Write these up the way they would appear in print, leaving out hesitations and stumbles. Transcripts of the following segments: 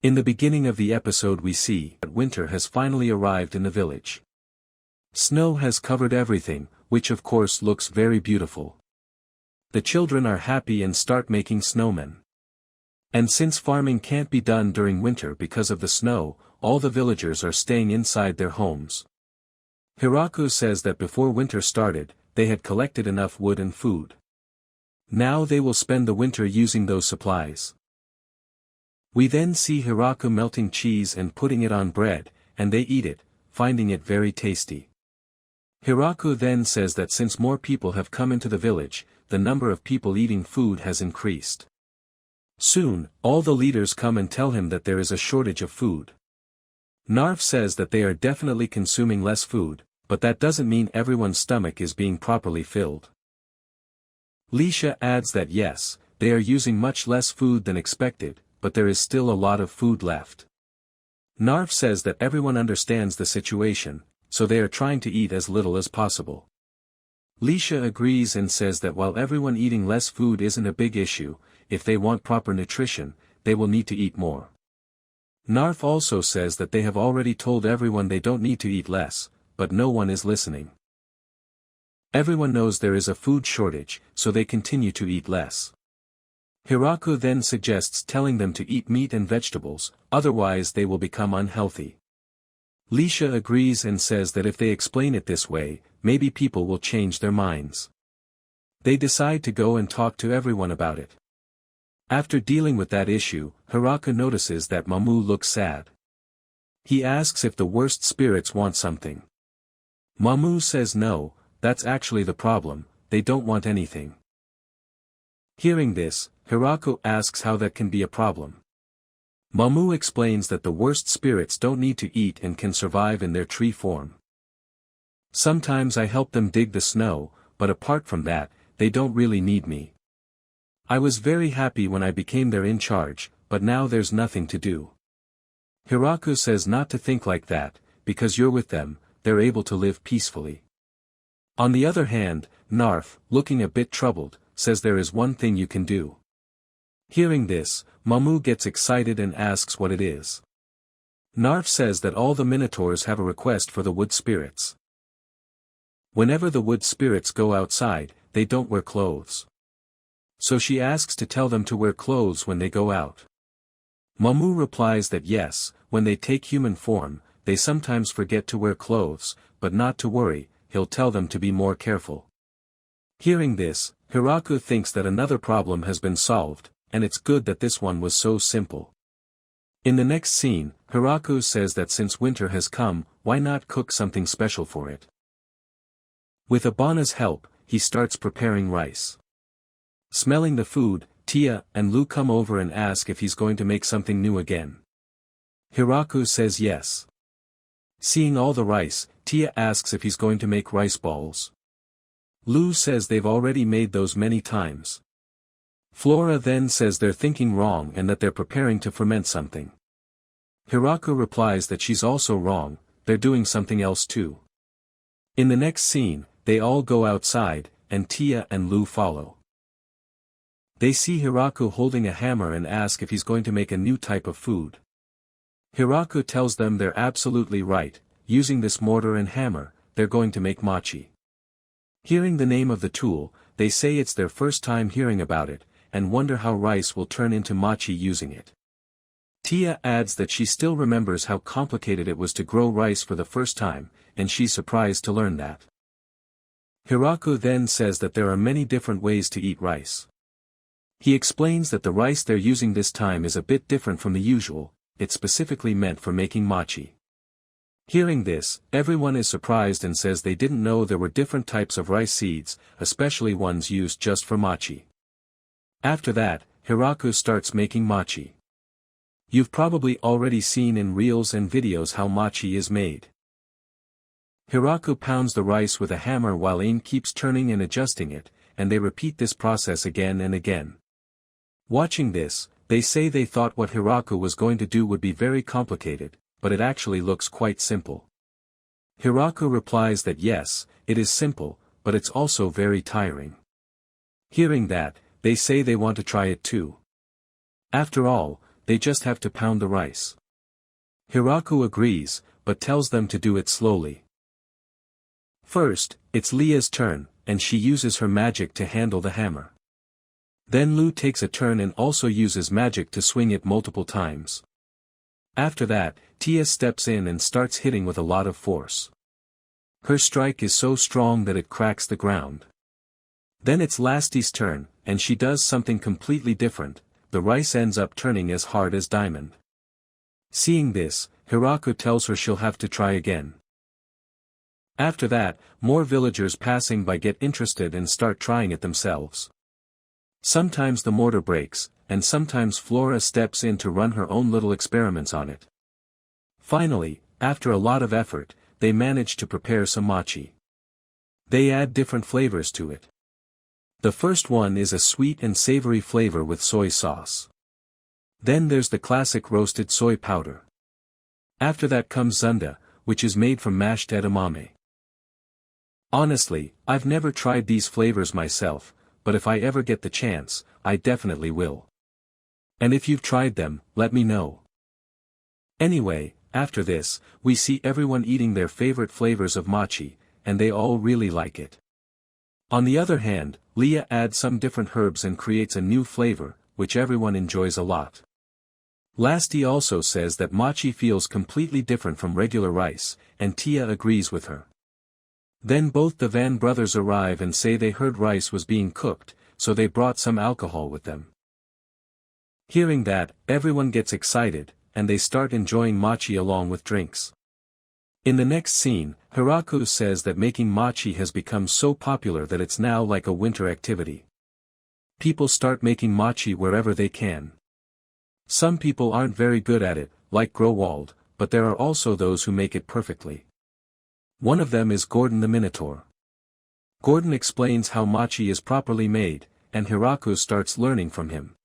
In the beginning of the episode we see that winter has finally arrived in the village. Snow has covered everything, which of course looks very beautiful. The children are happy and start making snowmen. And since farming can't be done during winter because of the snow, all the villagers are staying inside their homes. Hiraku says that before winter started, they had collected enough wood and food. Now they will spend the winter using those supplies. We then see Hiraku melting cheese and putting it on bread, and they eat it, finding it very tasty. Hiraku then says that since more people have come into the village, the number of people eating food has increased. Soon, all the leaders come and tell him that there is a shortage of food. Narf says that they are definitely consuming less food, but that doesn't mean everyone's stomach is being properly filled. Lisha adds that yes, they are using much less food than expected, but there is still a lot of food left. Narf says that everyone understands the situation, so they are trying to eat as little as possible. Lisha agrees and says that while everyone eating less food isn't a big issue, if they want proper nutrition, they will need to eat more. Narf also says that they have already told everyone they don't need to eat less, but no one is listening. Everyone knows there is a food shortage, so they continue to eat less. Hiraku then suggests telling them to eat meat and vegetables, otherwise they will become unhealthy. Lisha agrees and says that if they explain it this way, maybe people will change their minds. They decide to go and talk to everyone about it. After dealing with that issue, Hiraku notices that Mamu looks sad. He asks if the worst spirits want something. Mamu says no, that's actually the problem, they don't want anything. Hearing this, Hiraku asks how that can be a problem. Mamu explains that the worst spirits don't need to eat and can survive in their tree form. Sometimes I help them dig the snow, but apart from that, they don't really need me. I was very happy when I became their in charge, but now there's nothing to do. Hiraku says not to think like that, because you're with them, they're able to live peacefully. On the other hand, Narf, looking a bit troubled, says there is one thing you can do. Hearing this, Mamu gets excited and asks what it is. Narf says that all the minotaurs have a request for the wood spirits. Whenever the wood spirits go outside, they don't wear clothes. So she asks to tell them to wear clothes when they go out. Mamu replies that yes, when they take human form, they sometimes forget to wear clothes, but not to worry, he'll tell them to be more careful. Hearing this, Hiraku thinks that another problem has been solved, and it's good that this one was so simple. In the next scene, Hiraku says that since winter has come, why not cook something special for it? With Abana's help, he starts preparing rice. Smelling the food, Tia and Lu come over and ask if he's going to make something new again. Hiraku says yes. Seeing all the rice, Tia asks if he's going to make rice balls. Lu says they've already made those many times. Flora then says they're thinking wrong and that they're preparing to ferment something. Hiraku replies that she's also wrong, they're doing something else too. In the next scene, they all go outside, and Tia and Lu follow. They see Hiraku holding a hammer and ask if he's going to make a new type of food. Hiraku tells them they're absolutely right, using this mortar and hammer, they're going to make mochi. Hearing the name of the tool, they say it's their first time hearing about it, and wonder how rice will turn into mochi using it. Tia adds that she still remembers how complicated it was to grow rice for the first time, and she's surprised to learn that. Hiraku then says that there are many different ways to eat rice. He explains that the rice they're using this time is a bit different from the usual, it's specifically meant for making mochi. Hearing this, everyone is surprised and says they didn't know there were different types of rice seeds, especially ones used just for mochi. After that, Hiraku starts making mochi. You've probably already seen in reels and videos how mochi is made. Hiraku pounds the rice with a hammer while Ain keeps turning and adjusting it, and they repeat this process again and again. Watching this, they say they thought what Hiraku was going to do would be very complicated, but it actually looks quite simple. Hiraku replies that yes, it is simple, but it's also very tiring. Hearing that, they say they want to try it too. After all, they just have to pound the rice. Hiraku agrees, but tells them to do it slowly. First, it's Leah's turn, and she uses her magic to handle the hammer. Then Lu takes a turn and also uses magic to swing it multiple times. After that, Tia steps in and starts hitting with a lot of force. Her strike is so strong that it cracks the ground. Then it's Lasti's turn, and she does something completely different. The rice ends up turning as hard as diamond. Seeing this, Hiraku tells her she'll have to try again. After that, more villagers passing by get interested and start trying it themselves. Sometimes the mortar breaks, and sometimes Flora steps in to run her own little experiments on it. Finally, after a lot of effort, they manage to prepare some mochi. They add different flavors to it. The first one is a sweet and savory flavor with soy sauce. Then there's the classic roasted soy powder. After that comes zunda, which is made from mashed edamame. Honestly, I've never tried these flavors myself, but if I ever get the chance, I definitely will. And if you've tried them, let me know. Anyway, after this, we see everyone eating their favorite flavors of mochi, and they all really like it. On the other hand, Leah adds some different herbs and creates a new flavor, which everyone enjoys a lot. Lasti also says that mochi feels completely different from regular rice, and Tia agrees with her. Then both the Van brothers arrive and say they heard rice was being cooked, so they brought some alcohol with them. Hearing that, everyone gets excited, and they start enjoying mochi along with drinks. In the next scene, Hiraku says that making mochi has become so popular that it's now like a winter activity. People start making mochi wherever they can. Some people aren't very good at it, like Growald, but there are also those who make it perfectly. One of them is Gordon the Minotaur. Gordon explains how mochi is properly made, and Hiraku starts learning from him.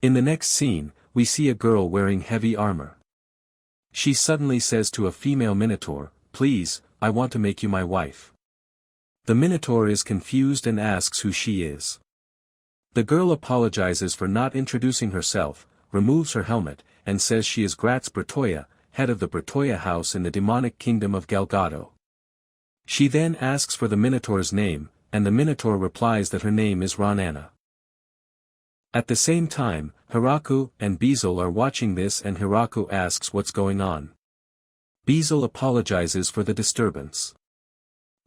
In the next scene, we see a girl wearing heavy armor. She suddenly says to a female Minotaur, "Please, I want to make you my wife." The Minotaur is confused and asks who she is. The girl apologizes for not introducing herself, removes her helmet, and says she is Gratz Bertoya, head of the Bertoya house in the demonic kingdom of Galgado. She then asks for the Minotaur's name, and the Minotaur replies that her name is Ranana. At the same time, Hiraku and Bezel are watching this and Hiraku asks what's going on. Bezel apologizes for the disturbance.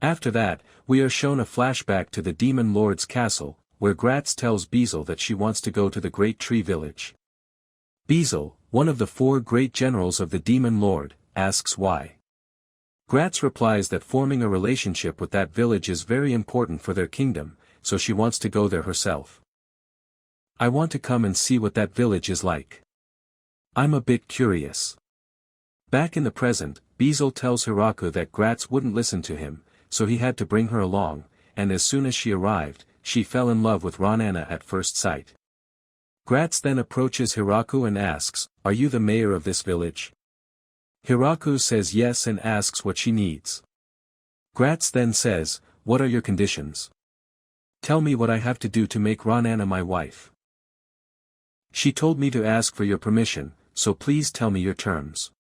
After that, we are shown a flashback to the Demon Lord's castle, where Gratz tells Bezel that she wants to go to the Great Tree Village. Bezel, one of the 4 great generals of the Demon Lord, asks why. Gratz replies that forming a relationship with that village is very important for their kingdom, so she wants to go there herself. "I want to come and see what that village is like. I'm a bit curious." Back in the present, Bezel tells Hiraku that Gratz wouldn't listen to him, so he had to bring her along, and as soon as she arrived, she fell in love with Ranana at first sight. Gratz then approaches Hiraku and asks, "Are you the mayor of this village?" Hiraku says yes and asks what she needs. Gratz then says, "What are your conditions? Tell me what I have to do to make Ranana my wife." "She told me to ask for your permission, so please tell me your terms."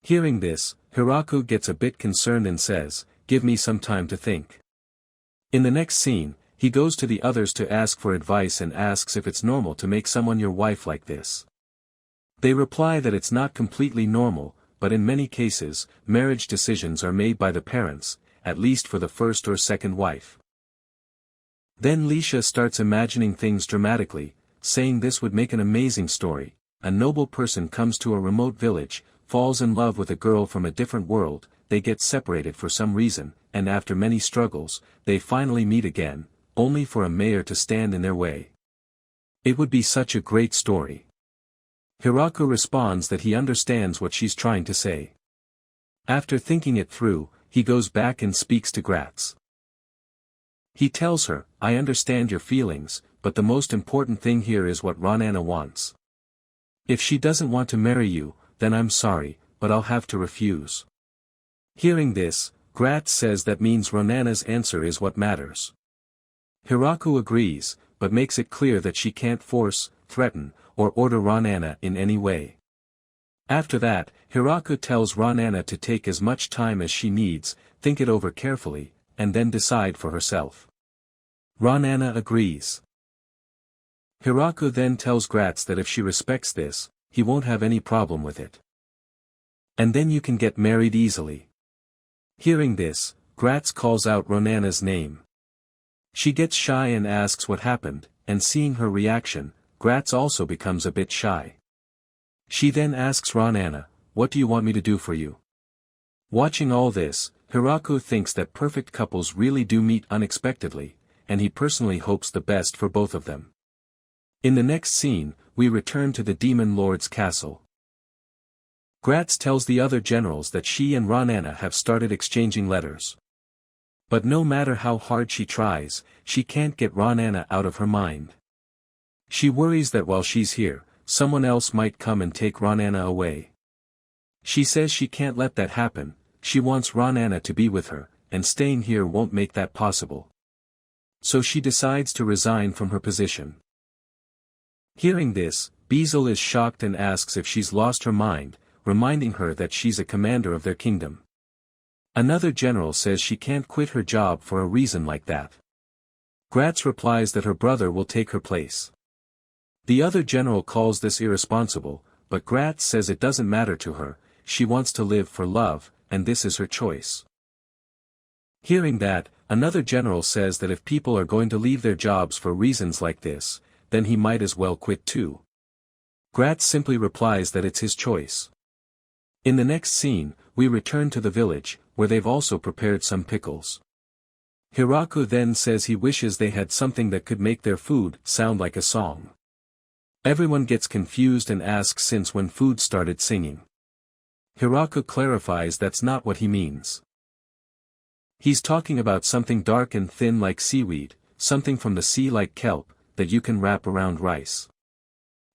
Hearing this, Hiraku gets a bit concerned and says, "Give me some time to think." In the next scene, he goes to the others to ask for advice and asks if it's normal to make someone your wife like this. They reply that it's not completely normal, but in many cases, marriage decisions are made by the parents, at least for the first or second wife. Then Lisha starts imagining things dramatically, saying this would make an amazing story. A noble person comes to a remote village, falls in love with a girl from a different world, they get separated for some reason, and after many struggles, they finally meet again, only for a mayor to stand in their way. It would be such a great story. Hiraku responds that he understands what she's trying to say. After thinking it through, he goes back and speaks to Gratz. He tells her, "I understand your feelings, but the most important thing here is what Ranana wants. If she doesn't want to marry you, then I'm sorry, but I'll have to refuse." Hearing this, Gratz says that means Ranana's answer is what matters. Hiraku agrees, but makes it clear that she can't force, threaten, or order Ranana in any way. After that, Hiraku tells Ranana to take as much time as she needs, think it over carefully, and then decide for herself. Ranana agrees. Hiraku then tells Gratz that if she respects this, he won't have any problem with it. And then you can get married easily. Hearing this, Gratz calls out Ranana's name. She gets shy and asks what happened, and seeing her reaction, Gratz also becomes a bit shy. She then asks Ranana, "What do you want me to do for you?" Watching all this, Hiraku thinks that perfect couples really do meet unexpectedly, and he personally hopes the best for both of them. In the next scene, we return to the Demon Lord's castle. Gratz tells the other generals that she and Ranana have started exchanging letters. But no matter how hard she tries, she can't get Ranana out of her mind. She worries that while she's here, someone else might come and take Ranana away. She says she can't let that happen, she wants Ranana to be with her, and staying here won't make that possible. So she decides to resign from her position. Hearing this, Bezel is shocked and asks if she's lost her mind, reminding her that she's a commander of their kingdom. Another general says she can't quit her job for a reason like that. Gratz replies that her brother will take her place. The other general calls this irresponsible, but Gratz says it doesn't matter to her, she wants to live for love, and this is her choice. Hearing that, another general says that if people are going to leave their jobs for reasons like this, then he might as well quit too. Gratz simply replies that it's his choice. In the next scene, we return to the village, where they've also prepared some pickles. Hiraku then says he wishes they had something that could make their food sound like a song. Everyone gets confused and asks since when food started singing. Hiraku clarifies that's not what he means. He's talking about something dark and thin like seaweed, something from the sea like kelp, that you can wrap around rice.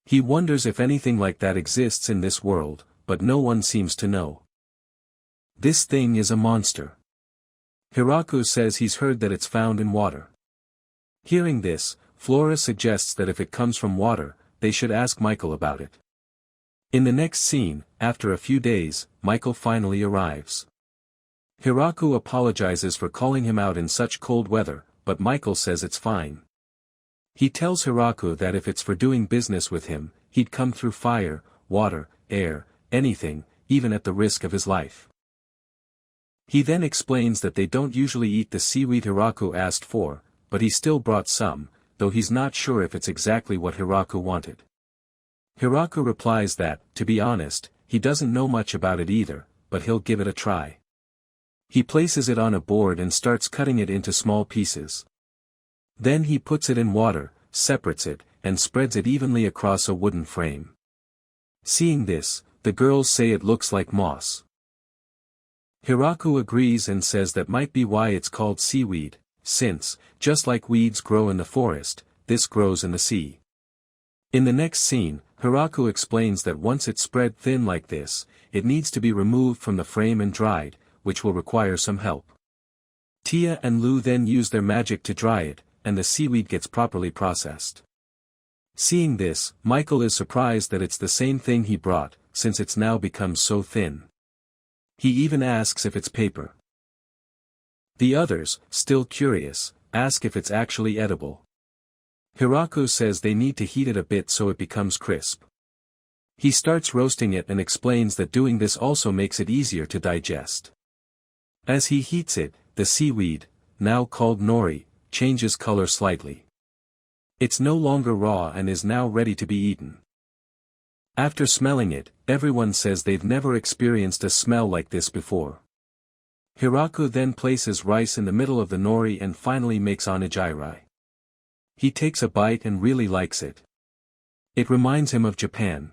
He wonders if anything like that exists in this world, but no one seems to know. This thing is a monster. Hiraku says he's heard that it's found in water. Hearing this, Flora suggests that if it comes from water, they should ask Michael about it. In the next scene, after a few days, Michael finally arrives. Hiraku apologizes for calling him out in such cold weather, but Michael says it's fine. He tells Hiraku that if it's for doing business with him, he'd come through fire, water, air, anything, even at the risk of his life. He then explains that they don't usually eat the seaweed Hiraku asked for, but he still brought some, though he's not sure if it's exactly what Hiraku wanted. Hiraku replies that, to be honest, he doesn't know much about it either, but he'll give it a try. He places it on a board and starts cutting it into small pieces. Then he puts it in water, separates it, and spreads it evenly across a wooden frame. Seeing this, the girls say it looks like moss. Hiraku agrees and says that might be why it's called seaweed, since, just like weeds grow in the forest, this grows in the sea. In the next scene, Hiraku explains that once it's spread thin like this, it needs to be removed from the frame and dried, which will require some help. Tia and Lu then use their magic to dry it, and the seaweed gets properly processed. Seeing this, Michael is surprised that it's the same thing he brought, since it's now become so thin. He even asks if it's paper. The others, still curious, ask if it's actually edible. Hiraku says they need to heat it a bit so it becomes crisp. He starts roasting it and explains that doing this also makes it easier to digest. As he heats it, the seaweed, now called nori, changes color slightly. It's no longer raw and is now ready to be eaten. After smelling it, everyone says they've never experienced a smell like this before. Hiraku then places rice in the middle of the nori and finally makes onigiri. He takes a bite and really likes it. It reminds him of Japan.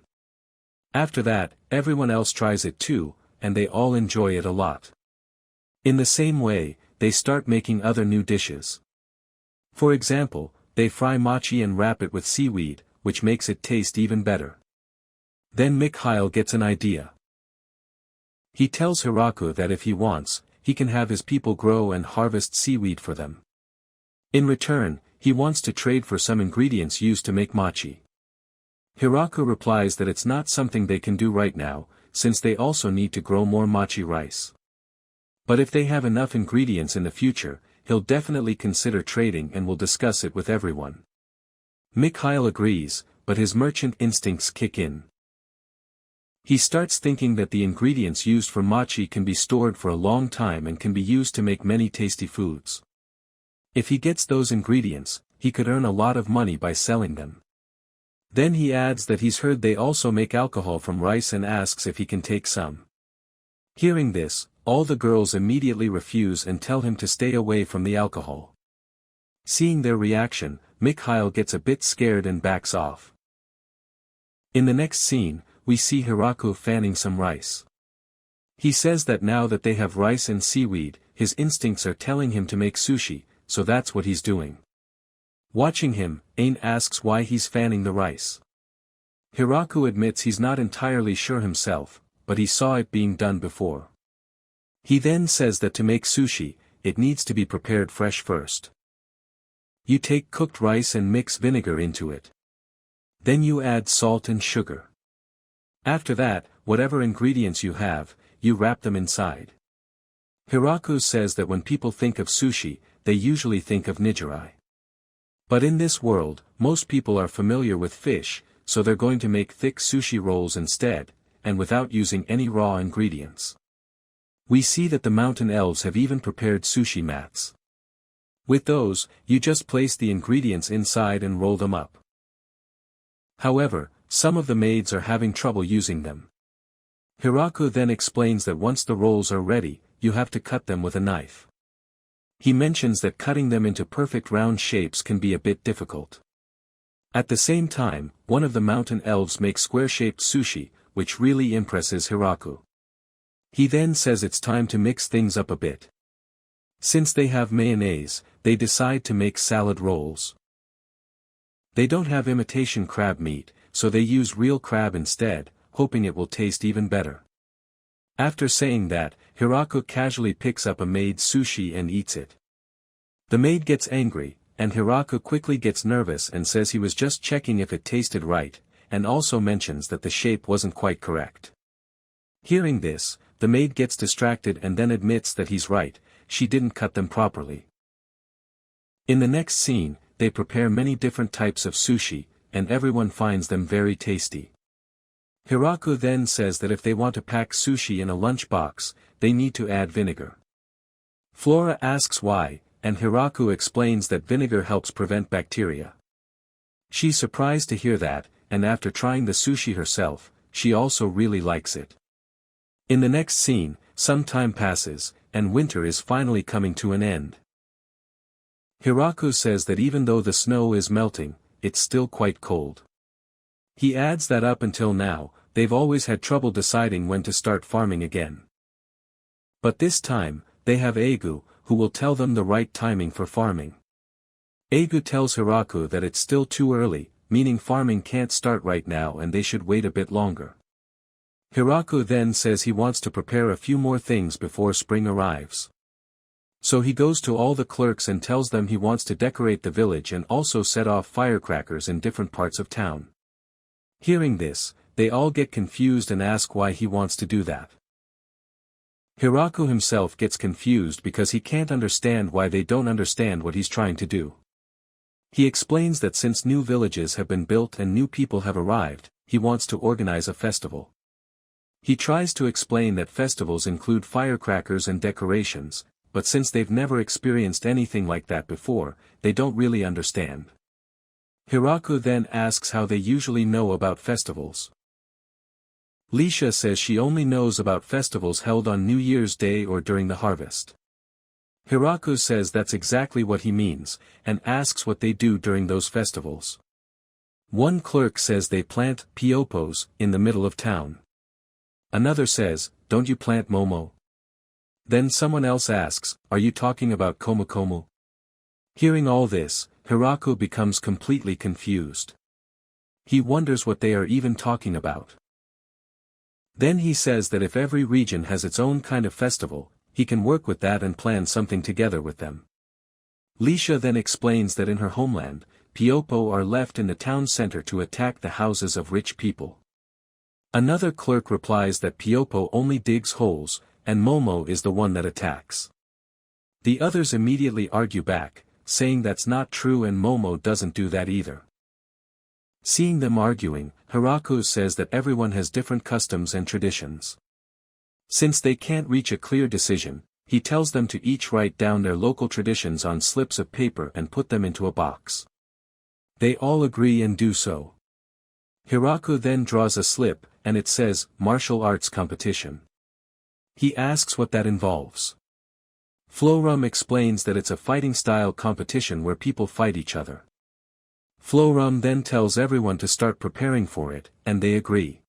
After that, everyone else tries it too, and they all enjoy it a lot. In the same way, they start making other new dishes. For example, they fry mochi and wrap it with seaweed, which makes it taste even better. Then Mikhail gets an idea. He tells Hiraku that if he wants, he can have his people grow and harvest seaweed for them. In return, he wants to trade for some ingredients used to make mochi. Hiraku replies that it's not something they can do right now, since they also need to grow more mochi rice. But if they have enough ingredients in the future, he'll definitely consider trading and will discuss it with everyone. Mikhail agrees, but his merchant instincts kick in. He starts thinking that the ingredients used for mochi can be stored for a long time and can be used to make many tasty foods. If he gets those ingredients, he could earn a lot of money by selling them. Then he adds that he's heard they also make alcohol from rice and asks if he can take some. Hearing this, all the girls immediately refuse and tell him to stay away from the alcohol. Seeing their reaction, Mikhail gets a bit scared and backs off. In the next scene, we see Hiraku fanning some rice. He says that now that they have rice and seaweed, his instincts are telling him to make sushi, so that's what he's doing. Watching him, Ain asks why he's fanning the rice. Hiraku admits he's not entirely sure himself, but he saw it being done before. He then says that to make sushi, it needs to be prepared fresh first. You take cooked rice and mix vinegar into it. Then you add salt and sugar. After that, whatever ingredients you have, you wrap them inside. Hiraku says that when people think of sushi, they usually think of nigiri. But in this world, most people are familiar with fish, so they're going to make thick sushi rolls instead, and without using any raw ingredients. We see that the mountain elves have even prepared sushi mats. With those, you just place the ingredients inside and roll them up. However, some of the maids are having trouble using them. Hiraku then explains that once the rolls are ready, you have to cut them with a knife. He mentions that cutting them into perfect round shapes can be a bit difficult. At the same time, one of the mountain elves makes square-shaped sushi, which really impresses Hiraku. He then says it's time to mix things up a bit. Since they have mayonnaise, they decide to make salad rolls. They don't have imitation crab meat, so they use real crab instead, hoping it will taste even better. After saying that, Hiraku casually picks up a maid's sushi and eats it. The maid gets angry, and Hiraku quickly gets nervous and says he was just checking if it tasted right, and also mentions that the shape wasn't quite correct. Hearing this, the maid gets distracted and then admits that he's right, she didn't cut them properly. In the next scene, they prepare many different types of sushi, and everyone finds them very tasty. Hiraku then says that if they want to pack sushi in a lunchbox, they need to add vinegar. Flora asks why, and Hiraku explains that vinegar helps prevent bacteria. She's surprised to hear that, and after trying the sushi herself, she also really likes it. In the next scene, some time passes, and winter is finally coming to an end. Hiraku says that even though the snow is melting, it's still quite cold. He adds that up until now, they've always had trouble deciding when to start farming again. But this time, they have Egu, who will tell them the right timing for farming. Egu tells Hiraku that it's still too early, meaning farming can't start right now and they should wait a bit longer. Hiraku then says he wants to prepare a few more things before spring arrives. So he goes to all the clerks and tells them he wants to decorate the village and also set off firecrackers in different parts of town. Hearing this, they all get confused and ask why he wants to do that. Hiraku himself gets confused because he can't understand why they don't understand what he's trying to do. He explains that since new villages have been built and new people have arrived, he wants to organize a festival. He tries to explain that festivals include firecrackers and decorations, but since they've never experienced anything like that before, they don't really understand. Hiraku then asks how they usually know about festivals. Lisha says she only knows about festivals held on New Year's Day or during the harvest. Hiraku says that's exactly what he means, and asks what they do during those festivals. One clerk says they plant piopos in the middle of town. Another says, don't you plant momo? Then someone else asks, are you talking about komu? Hearing all this, Hiraku becomes completely confused. He wonders what they are even talking about. Then he says that if every region has its own kind of festival, he can work with that and plan something together with them. Lisha then explains that in her homeland, Piopo are left in the town center to attack the houses of rich people. Another clerk replies that Piopo only digs holes, and Momo is the one that attacks. The others immediately argue back, saying that's not true and Momo doesn't do that either. Seeing them arguing, Hiraku says that everyone has different customs and traditions. Since they can't reach a clear decision, he tells them to each write down their local traditions on slips of paper and put them into a box. They all agree and do so. Hiraku then draws a slip, and it says, Martial Arts Competition. He asks what that involves. Florum explains that it's a fighting-style competition where people fight each other. Florum then tells everyone to start preparing for it, and they agree.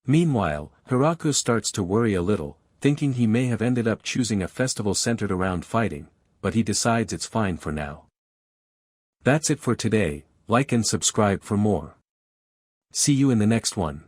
Meanwhile, Hiraku starts to worry a little, thinking he may have ended up choosing a festival centered around fighting, but he decides it's fine for now. That's it for today. Like and subscribe for more. See you in the next one.